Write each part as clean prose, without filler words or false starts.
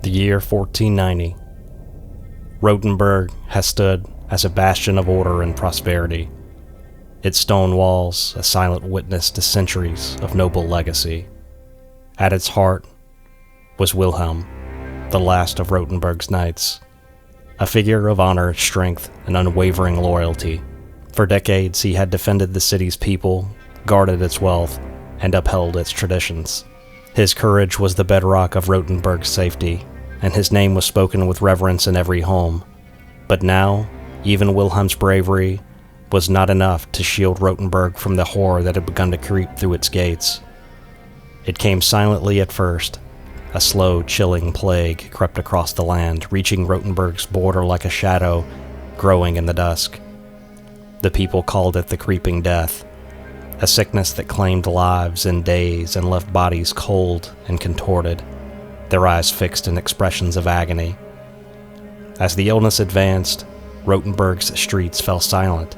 The year 1490. Rodenberg has stood as a bastion of order and prosperity. Its stone walls, a silent witness to centuries of noble legacy. At its heart was Wilhelm, the last of Rodenberg's knights, a figure of honor, strength, and unwavering loyalty. For decades, he had defended the city's people, guarded its wealth, and upheld its traditions. His courage was the bedrock of Rodenberg's safety, and his name was spoken with reverence in every home. But now, even Wilhelm's bravery was not enough to shield Rodenberg from the horror that had begun to creep through its gates. It came silently at first. A slow, chilling plague crept across the land, reaching Rodenberg's border like a shadow, growing in the dusk. The people called it the creeping death, a sickness that claimed lives in days and left bodies cold and contorted, their eyes fixed in expressions of agony. As the illness advanced, Rodenberg's streets fell silent.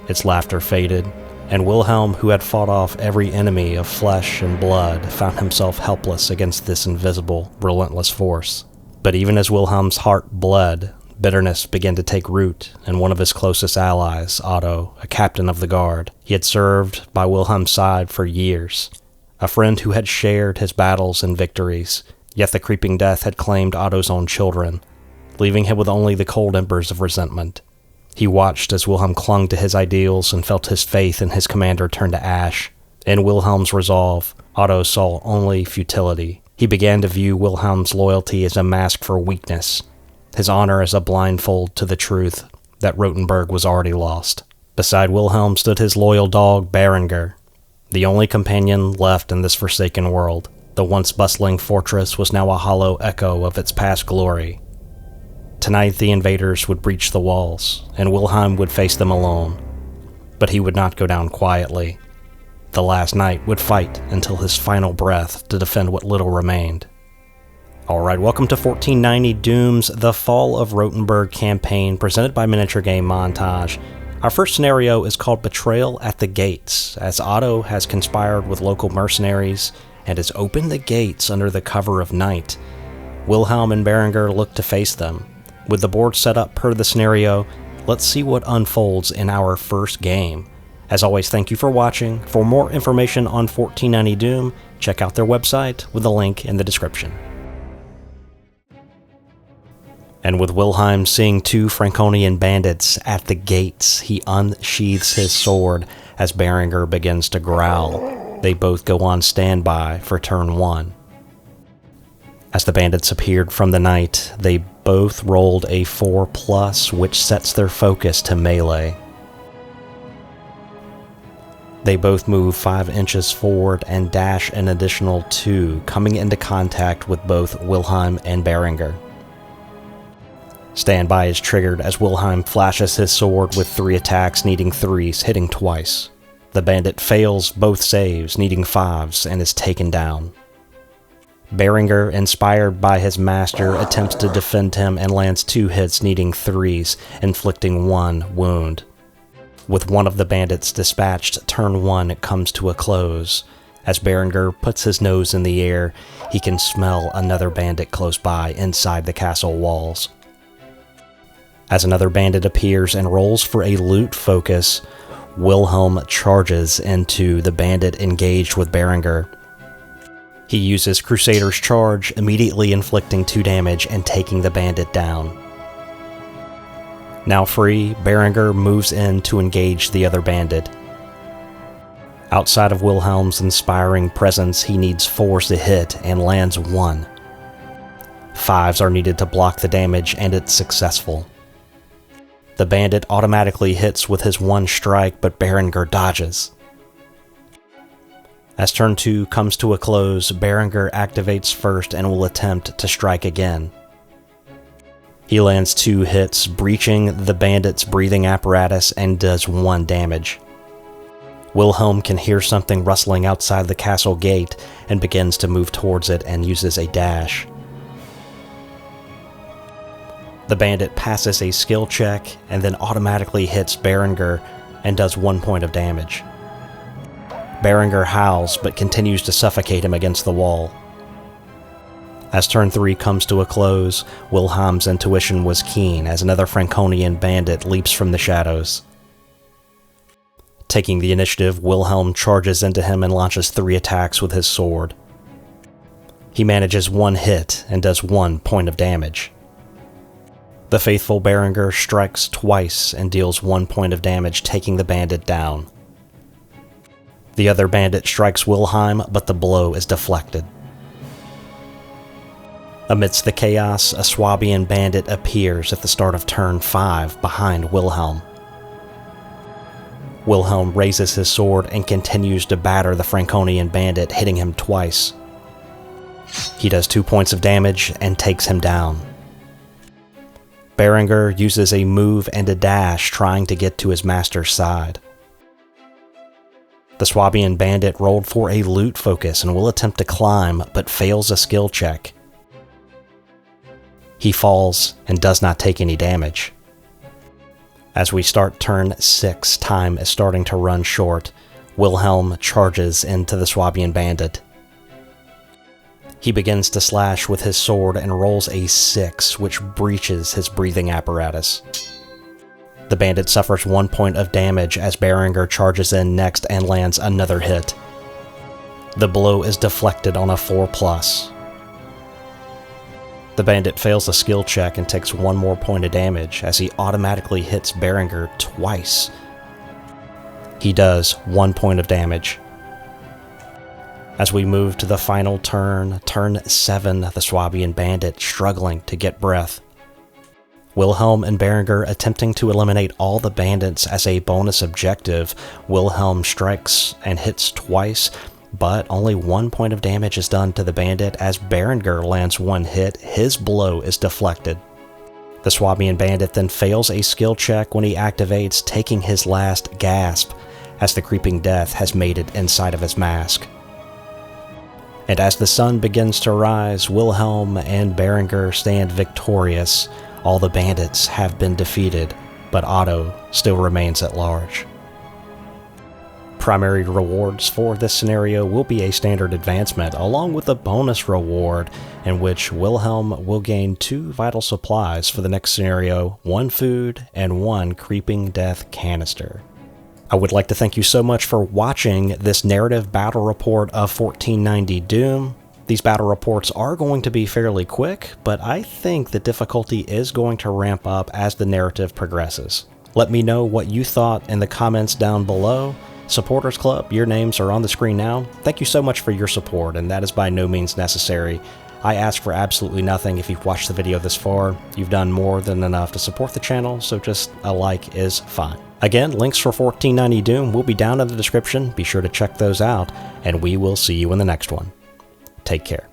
Its laughter faded, and Wilhelm, who had fought off every enemy of flesh and blood, found himself helpless against this invisible, relentless force. But even as Wilhelm's heart bled, bitterness began to take root in one of his closest allies, Otto, a captain of the guard. He had served by Wilhelm's side for years, a friend who had shared his battles and victories, yet the creeping death had claimed Otto's own children, leaving him with only the cold embers of resentment. He watched as Wilhelm clung to his ideals and felt his faith in his commander turn to ash. In Wilhelm's resolve, Otto saw only futility. He began to view Wilhelm's loyalty as a mask for weakness, his honor as a blindfold to the truth that Rodenberg was already lost. Beside Wilhelm stood his loyal dog, Beregar, the only companion left in this forsaken world. The once bustling fortress was now a hollow echo of its past glory. Tonight the invaders would breach the walls, and Wilhelm would face them alone. But he would not go down quietly. The last knight would fight until his final breath to defend what little remained. Alright, welcome to 1490 Doom's The Fall of Rothenburg campaign, presented by Miniature Game Montage. Our first scenario is called Betrayal at the Gates, as Otto has conspired with local mercenaries and has opened the gates under the cover of night. Wilhelm and Beregar look to face them. With the board set up per the scenario, let's see what unfolds in our first game. As always, thank you for watching. For more information on 1490 Doom, check out their website with a link in the description. And with Wilhelm seeing two Franconian bandits at the gates, he unsheathes his sword as Beregar begins to growl. They both go on standby for turn 1. As the bandits appeared from the night, they both rolled a 4+, which sets their focus to melee. They both move 5 inches forward and dash an additional 2, coming into contact with both Wilhelm and Beregar. Standby is triggered as Wilhelm flashes his sword with 3 attacks needing 3s, hitting twice. The bandit fails both saves, needing 5s, and is taken down. Beregar, inspired by his master, attempts to defend him and lands 2 hits needing 3s, inflicting 1 wound. With one of the bandits dispatched, turn 1 comes to a close. As Beregar puts his nose in the air, he can smell another bandit close by inside the castle walls. As another bandit appears and rolls for a loot focus, Wilhelm charges into the bandit engaged with Beregar. He uses Crusader's Charge, immediately inflicting 2 damage and taking the bandit down. Now free, Beregar moves in to engage the other bandit. Outside of Wilhelm's inspiring presence, he needs 4s to hit and lands 1. 5s are needed to block the damage, and it's successful. The bandit automatically hits with his 1 strike, but Beregar dodges. As turn 2 comes to a close, Beregar activates first and will attempt to strike again. He lands 2 hits, breaching the bandit's breathing apparatus and does 1 damage. Wilhelm can hear something rustling outside the castle gate and begins to move towards it and uses a dash. The bandit passes a skill check and then automatically hits Beregar and does 1 point of damage. Beregar howls but continues to suffocate him against the wall. As turn 3 comes to a close, Wilhelm's intuition was keen as another Franconian bandit leaps from the shadows. Taking the initiative, Wilhelm charges into him and launches 3 attacks with his sword. He manages 1 hit and does 1 point of damage. The faithful Beregar strikes twice and deals 1 point of damage, taking the bandit down. The other bandit strikes Wilhelm, but the blow is deflected. Amidst the chaos, a Swabian bandit appears at the start of turn 5 behind Wilhelm. Wilhelm raises his sword and continues to batter the Franconian bandit, hitting him twice. He does 2 points of damage and takes him down. Beregar uses a move and a dash trying to get to his master's side. The Swabian bandit rolled for a loot focus and will attempt to climb, but fails a skill check. He falls and does not take any damage. As we start turn 6, time is starting to run short. Wilhelm charges into the Swabian bandit. He begins to slash with his sword and rolls a 6, which breaches his breathing apparatus. The bandit suffers 1 point of damage as Beregar charges in next and lands another hit. The blow is deflected on a 4+. The bandit fails a skill check and takes 1 more point of damage as he automatically hits Beregar twice. He does 1 point of damage. As we move to the final turn, turn 7, the Swabian bandit struggling to get breath. Wilhelm and Beregar attempting to eliminate all the bandits as a bonus objective. Wilhelm strikes and hits twice, but only 1 point of damage is done to the bandit as Beregar lands 1 hit. His blow is deflected. The Swabian bandit then fails a skill check when he activates, taking his last gasp as the creeping death has made it inside of his mask. And as the sun begins to rise, Wilhelm and Beregar stand victorious. All the bandits have been defeated, but Otto still remains at large. Primary rewards for this scenario will be a standard advancement, along with a bonus reward in which Wilhelm will gain 2 vital supplies for the next scenario, 1 food and 1 creeping death canister. I would like to thank you so much for watching this narrative battle report of 1490 Doom. These battle reports are going to be fairly quick, but I think the difficulty is going to ramp up as the narrative progresses. Let me know what you thought in the comments down below. Supporters Club, your names are on the screen now. Thank you so much for your support, and that is by no means necessary. I ask for absolutely nothing. If you've watched the video this far, you've done more than enough to support the channel, so just a like is fine. Again, links for 1490 Doom will be down in the description. Be sure to check those out, and we will see you in the next one. Take care.